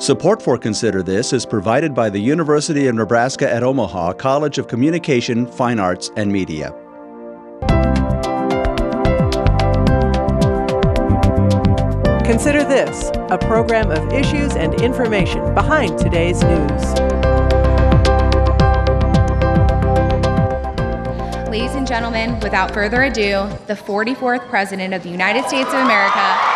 Support for Consider This is provided by the University of Nebraska at Omaha College of Communication, Fine Arts, and Media. Consider This, a program of issues and information behind today's news. Ladies and gentlemen, without further ado, the 44th President of the United States of America,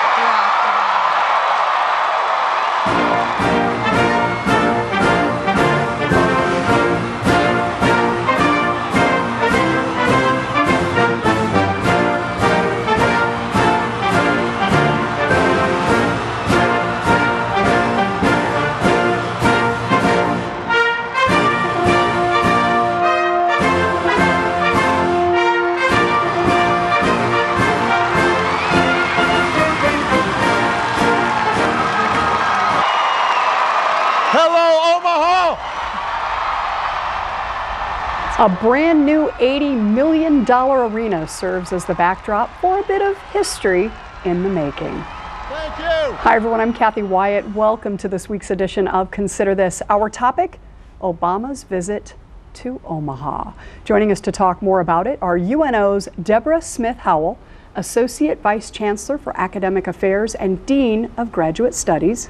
A brand new $80 million arena serves as the backdrop for a bit of history in the making. Thank you. Hi everyone, I'm Kathy Wyatt. Welcome to this week's edition of Consider This. Our topic, Obama's visit to Omaha. Joining us to talk more about it are UNO's Deborah Smith Howell, Associate Vice Chancellor for Academic Affairs and Dean of Graduate Studies,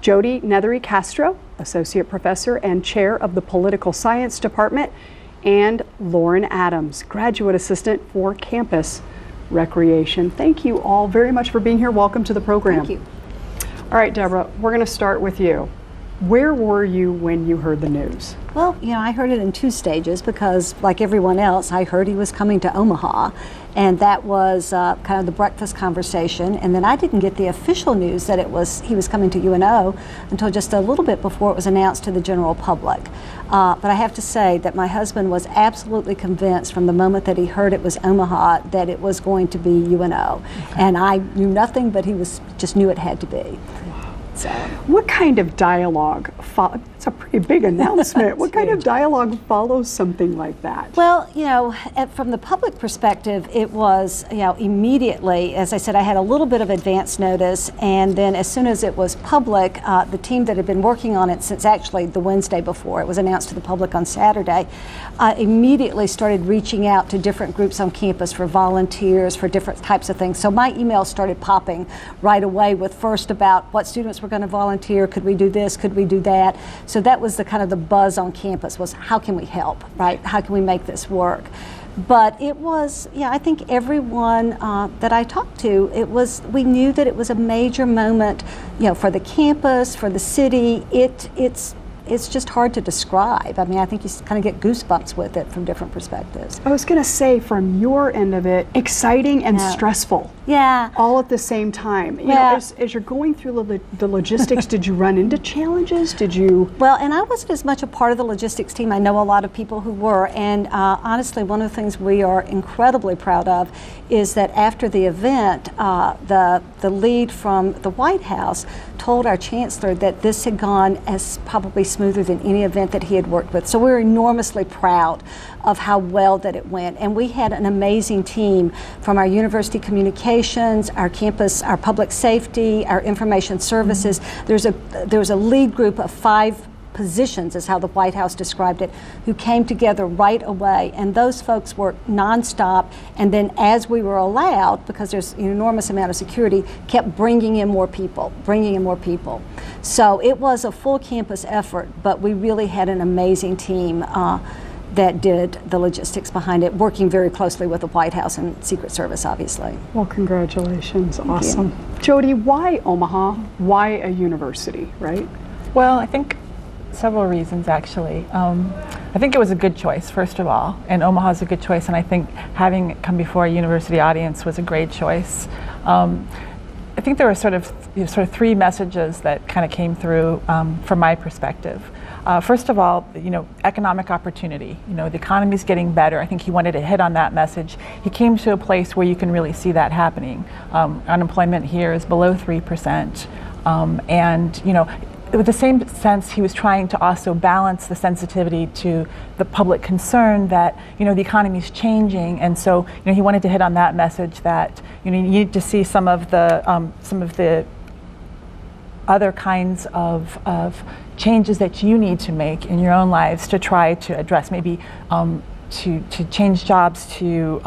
Jody Nethery Castro, Associate Professor and Chair of the Political Science Department, and Lauren Adams, Graduate Assistant for Campus Recreation. Thank you all very much for being here. Welcome to the program. Thank you. All right, Deborah, we're going to start with you. Where were you when you heard the news? Well, I heard it in two stages because, like everyone else, I heard he was coming to Omaha, and that was kind of the breakfast conversation. And then I didn't get the official news that he was coming to UNO until just a little bit before it was announced to the general public. But I have to say that my husband was absolutely convinced from the moment that he heard it was Omaha that it was going to be UNO. Okay. And I knew nothing, but he just knew it had to be. So. What kind of dialogue it's a pretty big announcement. What kind of dialogue follows something like that? Well, from the public perspective, it was, immediately, as I said, I had a little bit of advance notice, and then as soon as it was public, the team that had been working on it since actually the Wednesday before it was announced to the public on Saturday, immediately started reaching out to different groups on campus for volunteers, for different types of things. So my emails started popping right away with first about what students were going to volunteer, could we do this, could we do that. So that was the kind of the buzz on campus was how can we help, right? How can we make this work? But it was, I think everyone that I talked to, we knew that it was a major moment, for the campus, for the city. It's just hard to describe. I mean, I think you kind of get goosebumps with it from different perspectives. I was going to say, from your end of it, exciting and stressful. Yeah. All at the same time. You know, as you're going through the logistics, did you run into challenges? Well, and I wasn't as much a part of the logistics team. I know a lot of people who were, and honestly, one of the things we are incredibly proud of is that after the event, the lead from the White House told our chancellor that this had gone as probably smoother than any event that he had worked with. So we're enormously proud of how well that it went. And we had an amazing team from our university communications, our campus, our public safety, our information services. Mm-hmm. There's a lead group of 5 positions, is how the White House described it, who came together right away, and those folks worked nonstop, and then as we were allowed, because there's an enormous amount of security, kept bringing in more people. So it was a full campus effort, but we really had an amazing team that did the logistics behind it, working very closely with the White House and Secret Service, obviously. Well, congratulations. Awesome. Jody, why Omaha? Why a university, right? Well, I think several reasons, actually. I think it was a good choice, first of all, and Omaha is a good choice, and I think having it come before a university audience was a great choice. I think there were sort of 3 messages that kind of came through from my perspective. First of all, economic opportunity. The economy's getting better. I think he wanted to hit on that message. He came to a place where you can really see that happening. Unemployment here is below 3%, and with the same sense, he was trying to also balance the sensitivity to the public concern that the economy is changing, and so he wanted to hit on that message that you need to see some of the other kinds of changes that you need to make in your own lives to try to address maybe to change jobs, you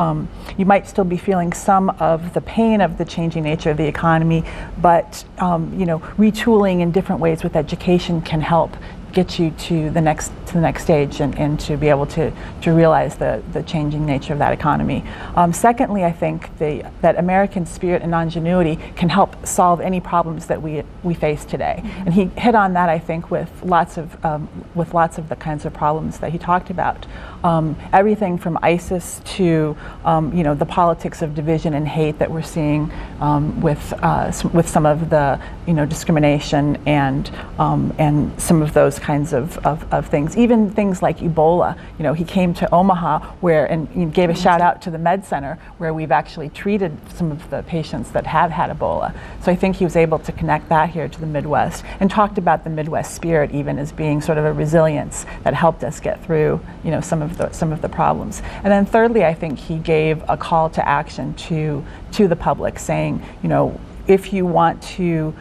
might still be feeling some of the pain of the changing nature of the economy, but retooling in different ways with education can help get you to the next stage and to be able to realize the changing nature of that economy. Secondly, I think that American spirit and ingenuity can help solve any problems that we face today. Mm-hmm. And he hit on that, I think, with lots of the kinds of problems that he talked about. Everything from ISIS to the politics of division and hate that we're seeing with some of the discrimination and some of those kinds of things. Even things like Ebola. He came to Omaha and he gave a shout out to the Med Center where we've actually treated some of the patients that have had Ebola. So I think he was able to connect that here to the Midwest and talked about the Midwest spirit even as being sort of a resilience that helped us get through some of the problems. And then thirdly, I think he gave a call to action to the public, saying, if you want to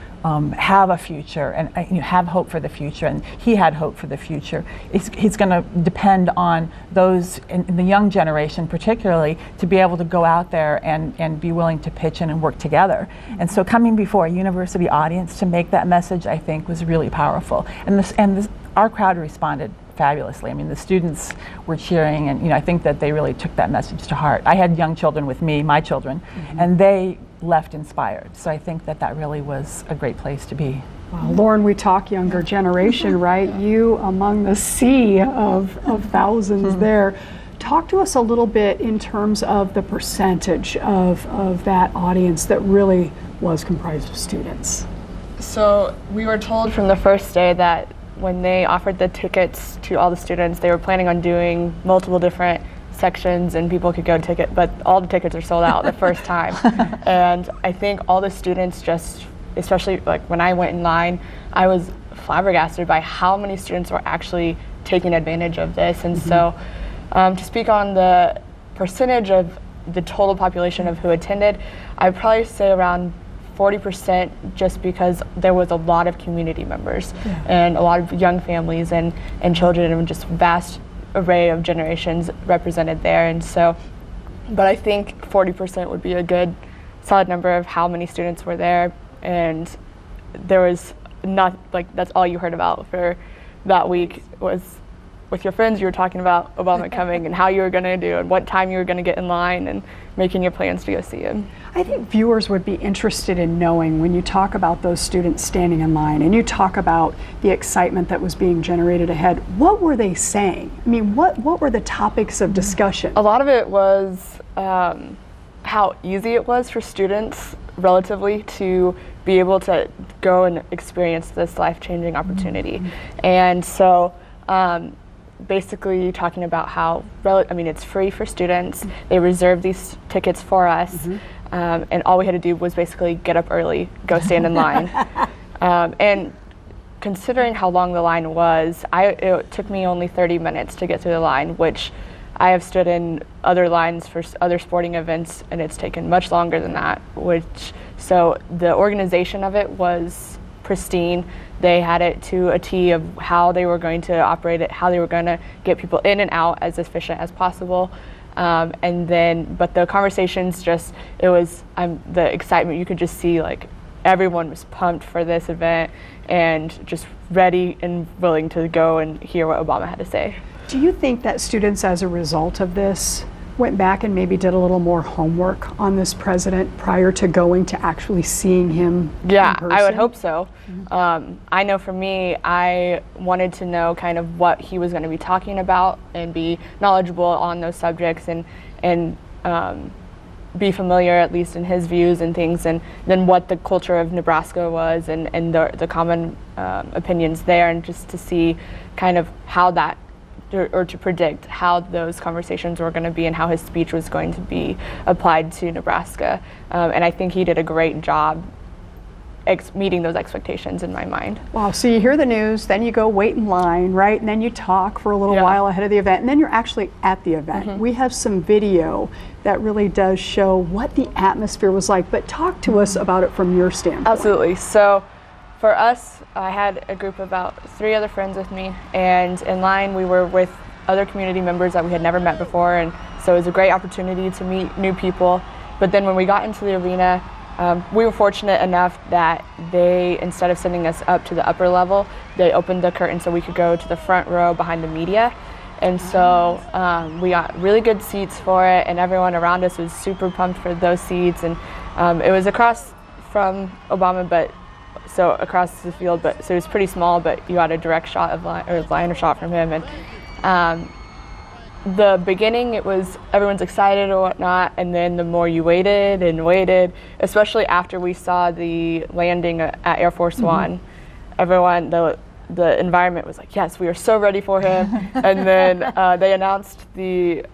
have a future and have hope for the future, and he had hope for the future, he's going to depend on those in the young generation particularly to be able to go out there and be willing to pitch in and work together. And so coming before a university audience to make that message, I think, was really powerful. And our crowd responded fabulously. I mean, the students were cheering, and I think that they really took that message to heart. I had young children with me, my children, mm-hmm. and they left inspired. So I think that really was a great place to be. Wow. Lauren, we talk younger generation, right? You among the sea of thousands mm-hmm. there. Talk to us a little bit in terms of the percentage of that audience that really was comprised of students. So we were told from the first day that when they offered the tickets to all the students, they were planning on doing multiple different sections and people could go ticket, but all the tickets are sold out the first time. And I think all the students especially like when I went in line, I was flabbergasted by how many students were actually taking advantage of this. And mm-hmm. so to speak on the percentage of the total population of who attended, I'd probably say around 40%, just because there was a lot of community members yeah. and a lot of young families and children and just vast array of generations represented there. And so, but I think 40% would be a good solid number of how many students were there. And there was not, like, that's all you heard about for that week was with your friends. You were talking about Obama coming and how you were going to do and what time you were going to get in line and making your plans to go see him. I think viewers would be interested in knowing, when you talk about those students standing in line and you talk about the excitement that was being generated ahead, what were they saying? I mean, what were the topics of discussion? A lot of it was how easy it was for students relatively to be able to go and experience this life-changing opportunity. Mm-hmm. And so basically talking about how, it's free for students. They reserved these tickets for us, mm-hmm. And all we had to do was basically get up early, go stand in line. And considering how long the line was, it took me only 30 minutes to get through the line, which I have stood in other lines for other sporting events, and it's taken much longer than that. So the organization of it was pristine. They had it to a T of how they were going to operate it, how they were going to get people in and out as efficient as possible. But the conversations the excitement, you could just see like everyone was pumped for this event and just ready and willing to go and hear what Obama had to say. Do you think that students, as a result of this, went back and maybe did a little more homework on this president prior to going to actually seeing him in person? I would hope so. Mm-hmm. I know for me, I wanted to know kind of what he was going to be talking about and be knowledgeable on those subjects and be familiar, at least in his views and things, and then what the culture of Nebraska was and the common opinions there, and just to see kind of how that or to predict how those conversations were going to be and how his speech was going to be applied to Nebraska. And I think he did a great job meeting those expectations in my mind. Wow, so you hear the news, then you go wait in line, right? And then you talk for a little while ahead of the event, and then you're actually at the event. Mm-hmm. We have some video that really does show what the atmosphere was like, but talk to us about it from your standpoint. Absolutely. So For us, I had a group of about 3 other friends with me, and in line we were with other community members that we had never met before, and so it was a great opportunity to meet new people. But then when we got into the arena, we were fortunate enough that they, instead of sending us up to the upper level, they opened the curtain so we could go to the front row behind the media. And so we got really good seats for it, and everyone around us was super pumped for those seats. And it was across from Obama, but so across the field, but so it was pretty small, but you got a direct shot of line of shot from him. And the beginning, it was everyone's excited or whatnot, and then the more you waited and waited, especially after we saw the landing at Air Force One, everyone, the environment was like, yes, we are so ready for him. And then they announced the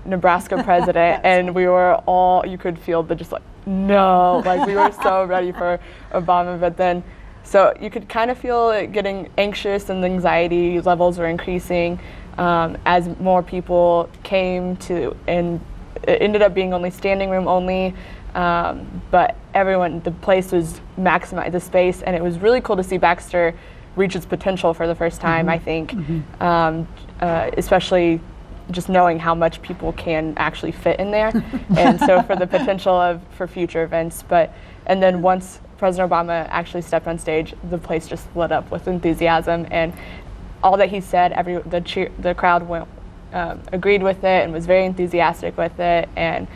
Nebraska president, and we were all, you could feel the just like, no, like we were so ready for Obama. But then, so you could kind of feel it getting anxious, and the anxiety levels were increasing as more people came to, and it ended up being only standing room only. But everyone, the place was maximized, the space, and it was really cool to see Baxter reach its potential for the first time, I think, especially just knowing how much people can actually fit in there. And so for the potential for future events. And then once President Obama actually stepped on stage, the place just lit up with enthusiasm, and all that he said, the crowd agreed with it and was very enthusiastic with it, and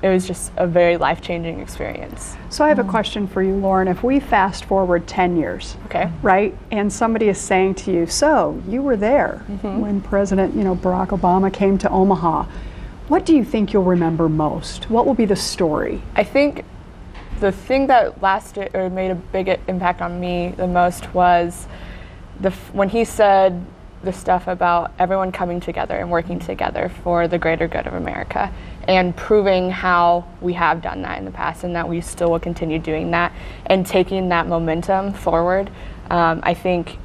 it was just a very life-changing experience. So I have a question for you, Lauren. If we fast forward 10 years, okay, right, and somebody is saying to you, so you were there when President, Barack Obama came to Omaha, what do you think you'll remember most? What will be the story? I think the thing that lasted or made a big impact on me the most was when he said the stuff about everyone coming together and working together for the greater good of America, and proving how we have done that in the past and that we still will continue doing that, and taking that momentum forward. I think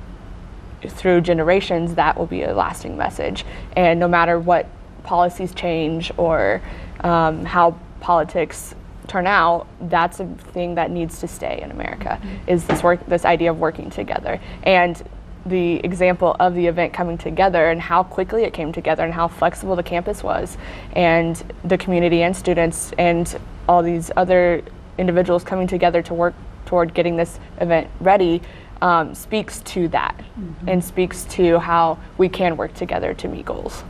through generations that will be a lasting message, and no matter what policies change or how politics turn out, that's a thing that needs to stay in America, is this idea of working together. And the example of the event coming together and how quickly it came together and how flexible the campus was, and the community and students and all these other individuals coming together to work toward getting this event ready, speaks to that and speaks to how we can work together to meet goals.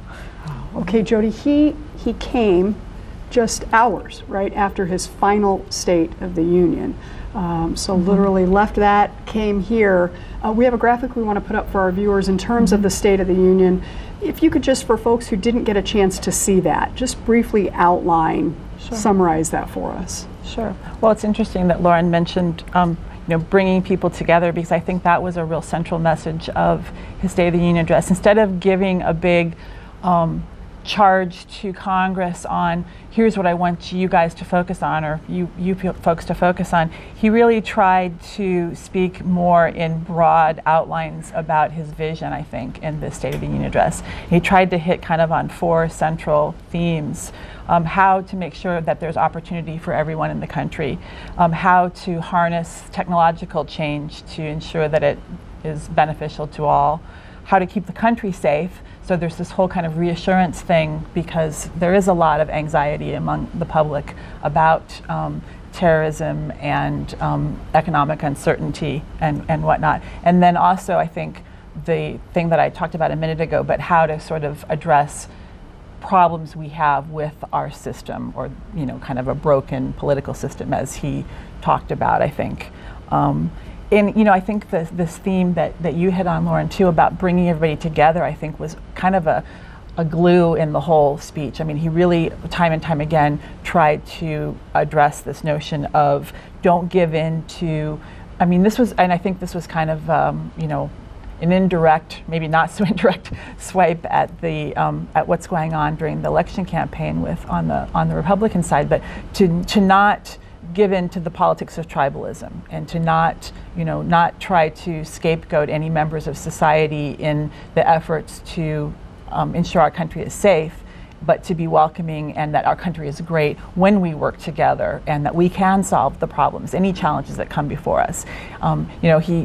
Okay, Jody, he came just hours right after his final State of the Union. So literally left that, came here. We have a graphic we want to put up for our viewers in terms of the State of the Union. If you could just, for folks who didn't get a chance to see that, just briefly outline, summarize that for us. Sure. Well, it's interesting that Lauren mentioned bringing people together, because I think that was a real central message of his State of the Union address. Instead of giving a big charge to Congress on, here's what I want you guys to focus on, or you folks to focus on, he really tried to speak more in broad outlines about his vision, I think, in the State of the Union address. He tried to hit kind of on 4 central themes: how to make sure that there's opportunity for everyone in the country, how to harness technological change to ensure that it is beneficial to all, how to keep the country safe. So there's this whole kind of reassurance thing, because there is a lot of anxiety among the public about terrorism and economic uncertainty and whatnot. And then also, I think the thing that I talked about a minute ago, but how to sort of address problems we have with our system, or kind of a broken political system, as he talked about, I think. And I think this theme that you hit on, Lauren, too, about bringing everybody together, I think was kind of a glue in the whole speech. I mean, he really, time and time again, tried to address this notion of don't give in to, I think this was kind of, an indirect, maybe not so indirect swipe at at what's going on during the election campaign on the Republican side, but to not give in to the politics of tribalism, and to not try to scapegoat any members of society in the efforts to ensure our country is safe, but to be welcoming, and that our country is great when we work together, and that we can solve the problems, any challenges that come before us.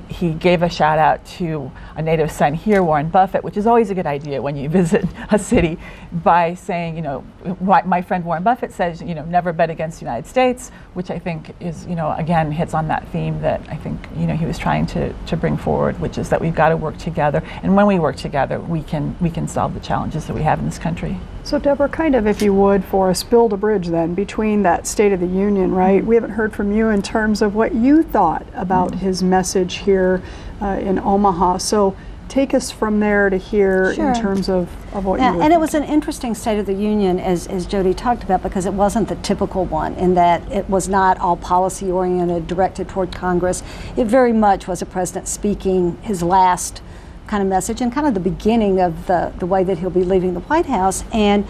He gave a shout out to a native son here, Warren Buffett, which is always a good idea when you visit a city, by saying, my friend Warren Buffett says, never bet against the United States, which I think is, again, hits on that theme that I think, he was trying to bring forward, which is that we've got to work together. And when we work together, we can solve the challenges that we have in this country. So Deborah, kind of, if you would, for us, build a bridge then between that State of the Union, right? We haven't heard from you in terms of what you thought about his message here in Omaha. So take us from there to here in terms of what you and it was an interesting State of the Union, as Jody talked about, because it wasn't the typical one in that it was not all policy oriented, directed toward Congress. It very much was a president speaking his last kind of message and kind of the beginning of the way that he'll be leaving the White House. And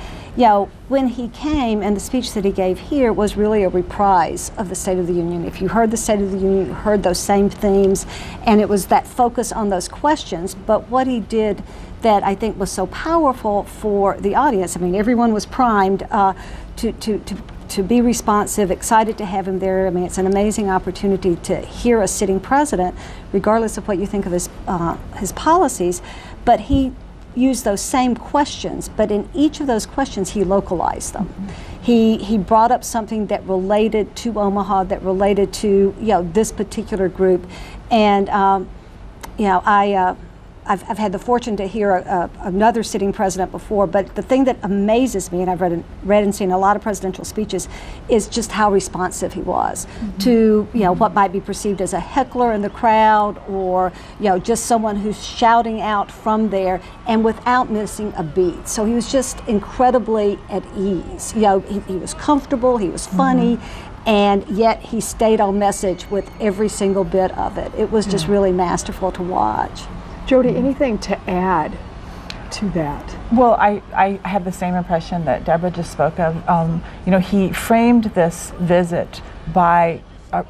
when he came, and the speech that he gave here was really a reprise of the State of the Union. If you heard the State of the Union, you heard those same themes, and it was that focus on those questions. But what he did that I think was so powerful for the audience, I mean, everyone was primed to be responsive, excited to have him there. I mean, it's an amazing opportunity to hear a sitting president, regardless of what you think of his policies. But he used those same questions, but in each of those questions he localized them. He brought up something that related to Omaha, that related to this particular group, and I've had the fortune to hear another sitting president before, but the thing that amazes me, and I've read and seen a lot of presidential speeches, is just how responsive he was to what might be perceived as a heckler in the crowd, or just someone who's shouting out from there, and without missing a beat. So he was just incredibly at ease. He was comfortable, he was funny, and yet he stayed on message with every single bit of it. It was just really masterful to watch. Jody, anything to add to that? Well, I have the same impression that Deborah just spoke of. He framed this visit by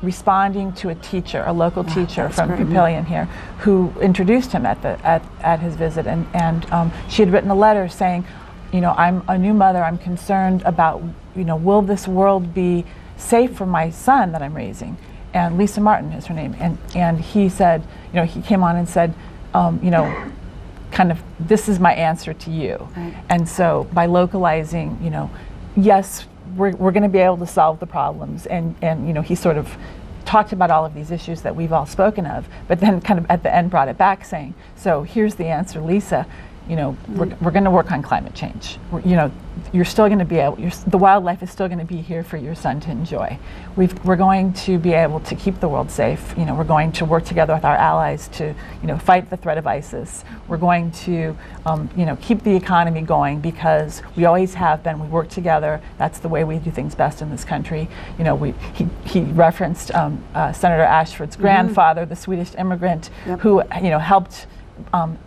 responding to a teacher, a local teacher from Papillion here, who introduced him at his visit, and she had written a letter saying, I'm a new mother. I'm concerned about, will this world be safe for my son that I'm raising? And Lisa Martin is her name, and he said, he came on and said, kind of, this is my answer to you. Right. And so by localizing, yes, we're going to be able to solve the problems. And he sort of talked about all of these issues that we've all spoken of, but then kind of at the end brought it back saying, so here's the answer, Lisa. We're going to work on climate change. You're still going to be able, the wildlife is still going to be here for your son to enjoy. We're going to be able to keep the world safe. We're going to work together with our allies to, fight the threat of ISIS. We're going to, keep the economy going, because we always have been. We work together. That's the way we do things best in this country. He referenced Senator Ashford's grandfather, the Swedish immigrant, who,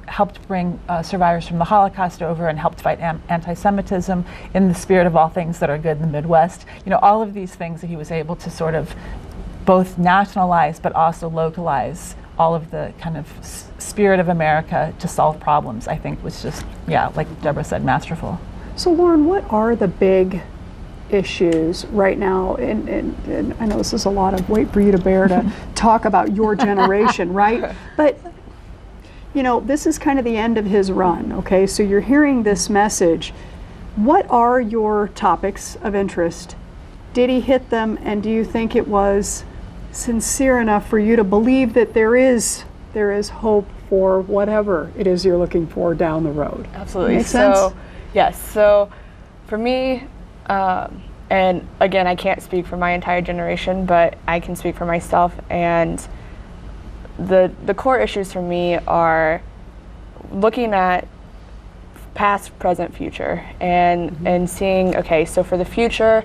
helped bring survivors from the Holocaust over and helped fight anti-Semitism in the spirit of all things that are good in the Midwest. All of these things that he was able to sort of both nationalize but also localize all of the kind of spirit of America to solve problems, I think was just, like Deborah said, masterful. So Lauren, what are the big issues right now? And I know this is a lot of weight for you to bear to talk about your generation, right? But this is kind of the end of his run, okay? So you're hearing this message. What are your topics of interest? Did he hit them, and do you think it was sincere enough for you to believe that there is hope for whatever it is you're looking for down the road? Absolutely. Make sense? Yes. So for me, and again, I can't speak for my entire generation, but I can speak for myself, and the core issues for me are looking at past, present, future, and seeing, okay, so for the future,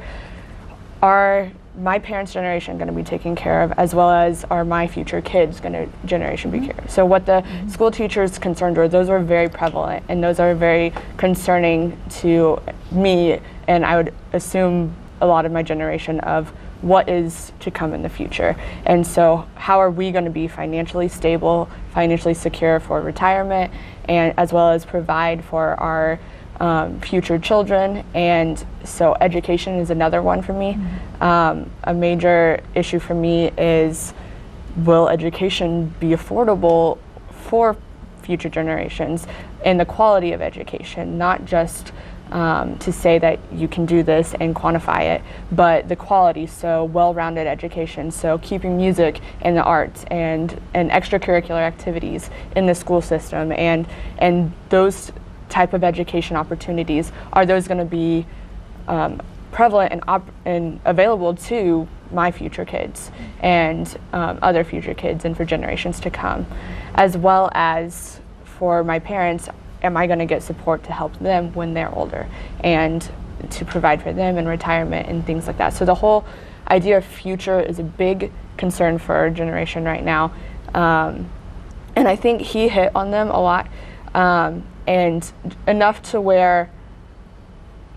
are my parents' generation going to be taken care of, as well as are my future kids' generation be cared? So what the school teachers' concerns were, those were very prevalent, and those are very concerning to me, and I would assume a lot of my generation, of what is to come in the future. And so how are we going to be financially stable, financially secure for retirement, and as well as provide for our future children, and so education is another one for me. A major issue for me is, will education be affordable for future generations, and the quality of education, not just to say that you can do this and quantify it, but the quality, so well-rounded education, so keeping music and the arts and extracurricular activities in the school system, and those type of education opportunities, are those going to be prevalent and available to my future kids and other future kids and for generations to come, as well as for my parents. Am I going to get support to help them when they're older and to provide for them in retirement and things like that? So the whole idea of future is a big concern for our generation right now, and I think he hit on them a lot, and enough to where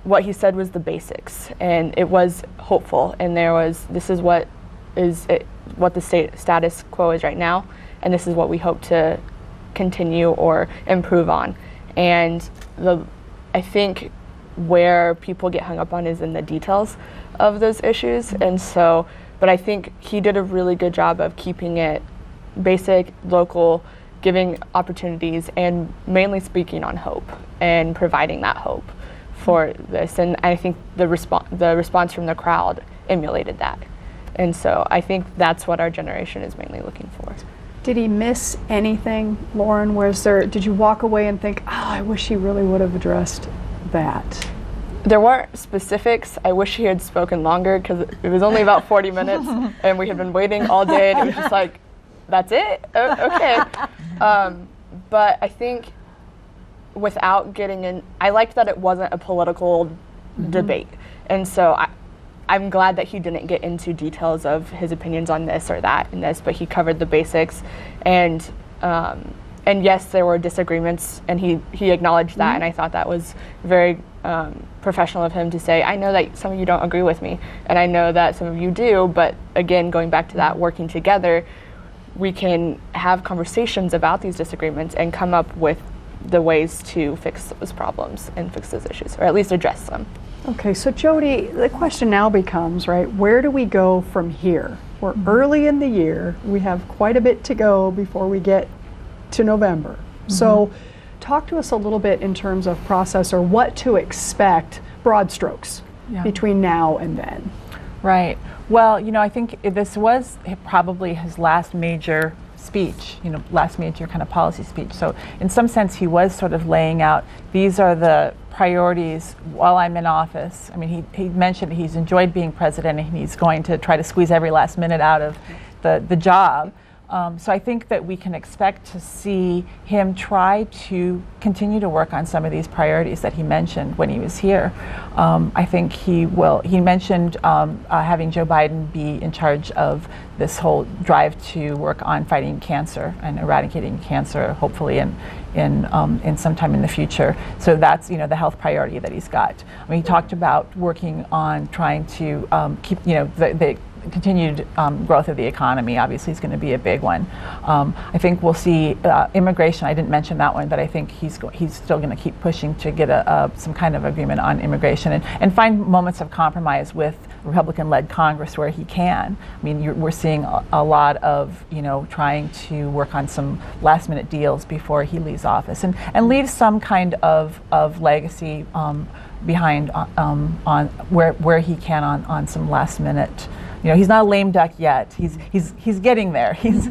what he said was the basics, and it was hopeful, and this is what the status quo is right now, and this is what we hope to continue or improve on. And I think where people get hung up on is in the details of those issues, and so, but I think he did a really good job of keeping it basic, local, giving opportunities, and mainly speaking on hope and providing that hope for this. And I think the response from the crowd emulated that, and so I think that's what our generation is mainly looking for. Did he miss anything, Lauren? Did you walk away and think, oh, I wish he really would have addressed that? There weren't specifics. I wish he had spoken longer, because it was only about 40 minutes and we had been waiting all day, and it was just like, that's it? Okay. But I think without getting in, I liked that it wasn't a political debate. And so I'm glad that he didn't get into details of his opinions on this or that and this, but he covered the basics. And yes, there were disagreements, and he acknowledged that, and I thought that was very professional of him to say, I know that some of you don't agree with me, and I know that some of you do, but again, going back to that working together, we can have conversations about these disagreements and come up with the ways to fix those problems and fix those issues, or at least address them. Okay, so Jody, the question now becomes, right, where do we go from here? We're early in the year. We have quite a bit to go before we get to November. So talk to us a little bit in terms of process, or what to expect, broad strokes, between now and then. Right. Well, I think this was probably his last major speech, last major kind of policy speech. So in some sense, he was sort of laying out, these are the priorities while I'm in office. I mean, he mentioned he's enjoyed being president, and he's going to try to squeeze every last minute out of the job. So I think that we can expect to see him try to continue to work on some of these priorities that he mentioned when he was here. I think he will. He mentioned having Joe Biden be in charge of this whole drive to work on fighting cancer and eradicating cancer, hopefully in sometime in the future. So that's the health priority that he's got. I mean, he talked about working on trying to keep the continued growth of the economy obviously is going to be a big one. I think we'll see immigration. I didn't mention that one, but I think he's still going to keep pushing to get some kind of agreement on immigration and find moments of compromise with Republican-led Congress where he can. I mean, we're seeing a lot of trying to work on some last-minute deals before he leaves office and leave some kind of legacy behind on where he can on some last-minute. He's not a lame duck yet. He's getting there. He's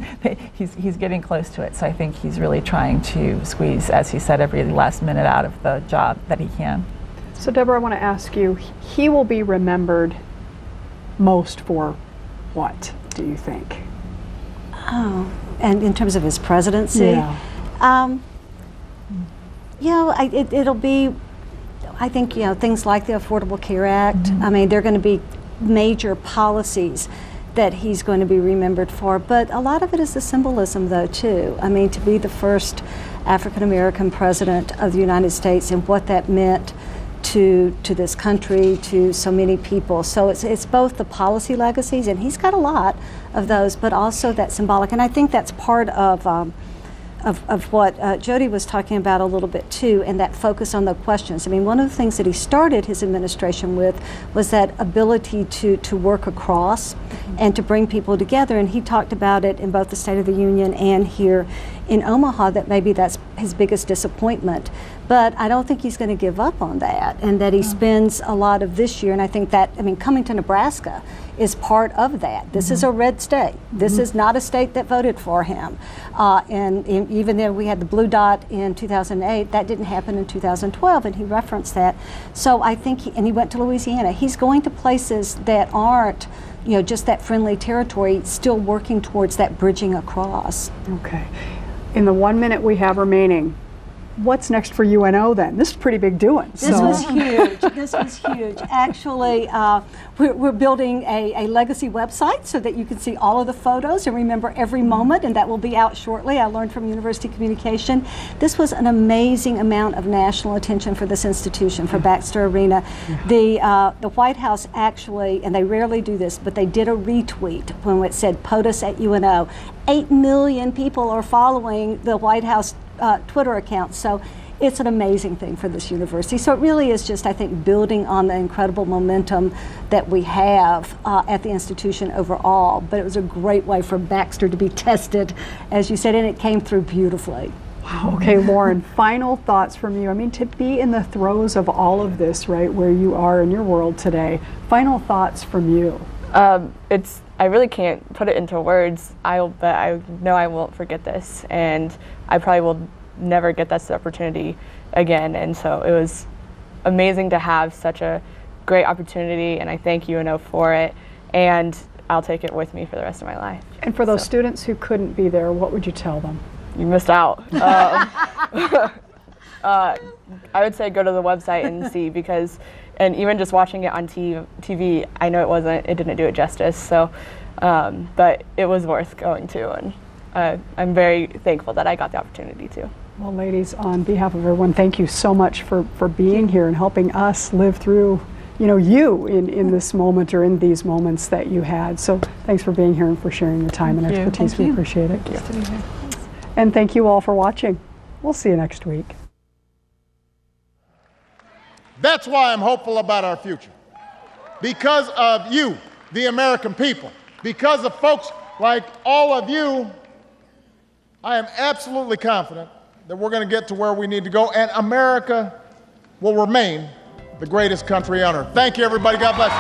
getting close to it. So I think he's really trying to squeeze, as he said, every last minute out of the job that he can. So Deborah, I want to ask you, he will be remembered most for what, do you think? Oh, and in terms of his presidency? Yeah. It'll be, I think, things like the Affordable Care Act. I mean, they're going to be major policies that he's going to be remembered for, but a lot of it is the symbolism, though, too. I mean, to be the first African-American president of the United States and what that meant to this country, to so many people. So it's both the policy legacies, and he's got a lot of those, but also that symbolic. And I think that's part of of what Jody was talking about a little bit too, and that focus on the questions. I mean, one of the things that he started his administration with was that ability to work across and to bring people together, and he talked about it in both the State of the Union and here in Omaha, that maybe that's his biggest disappointment. But I don't think he's going to give up on that, and that he spends a lot of this year, and I think that, I mean, coming to Nebraska is part of that. This is a red state. This is not a state that voted for him. And even though we had the blue dot in 2008, that didn't happen in 2012, and he referenced that. So I think, and he went to Louisiana. He's going to places that aren't, you know, just that friendly territory, still working towards that bridging across. Okay. In the 1 minute we have remaining, what's next for UNO then? This is pretty big doing. This was huge. This was huge. Actually, we're building a legacy website so that you can see all of the photos and remember every moment, and that will be out shortly. I learned from University Communication. This was an amazing amount of national attention for this institution, for Baxter Arena. The White House actually, and they rarely do this, but they did a retweet when it said POTUS at UNO. 8 million people are following the White House Twitter account. So it's an amazing thing for this university. So it really is just, I think, building on the incredible momentum that we have at the institution overall. But it was a great way for Baxter to be tested, as you said, and it came through beautifully. Wow. Okay, Lauren, final thoughts from you. I mean, to be in the throes of all of this, right, where you are in your world today, final thoughts from you. I really can't put it into words, but I know I won't forget this, and I probably will never get this opportunity again. And so it was amazing to have such a great opportunity, and I thank UNO for it, and I'll take it with me for the rest of my life. And for those students who couldn't be there, what would you tell them? You missed out. I would say go to the website and see, because, and even just watching it on TV, I know it didn't do it justice. So, but it was worth going to, and I'm very thankful that I got the opportunity to. Well, ladies, on behalf of everyone, thank you so much for being here and helping us live through, you in this moment, or in these moments that you had. So thanks for being here and for sharing your time and expertise. We appreciate it. Nice to be here. And thank you all for watching. We'll see you next week. That's why I'm hopeful about our future. Because of you, the American people. Because of folks like all of you, I am absolutely confident that we're going to get to where we need to go, and America will remain the greatest country on earth. Thank you, everybody. God bless you.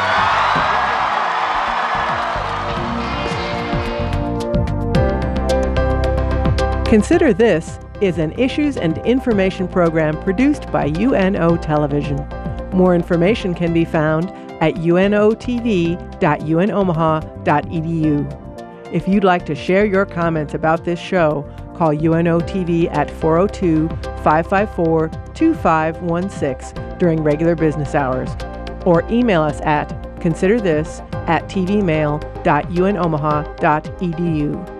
Consider This is an issues and information program produced by UNO Television. More information can be found at unotv.unomaha.edu. If you'd like to share your comments about this show, call UNO TV at 402-554-2516 during regular business hours, or email us at considerthis@tvmail.unomaha.edu.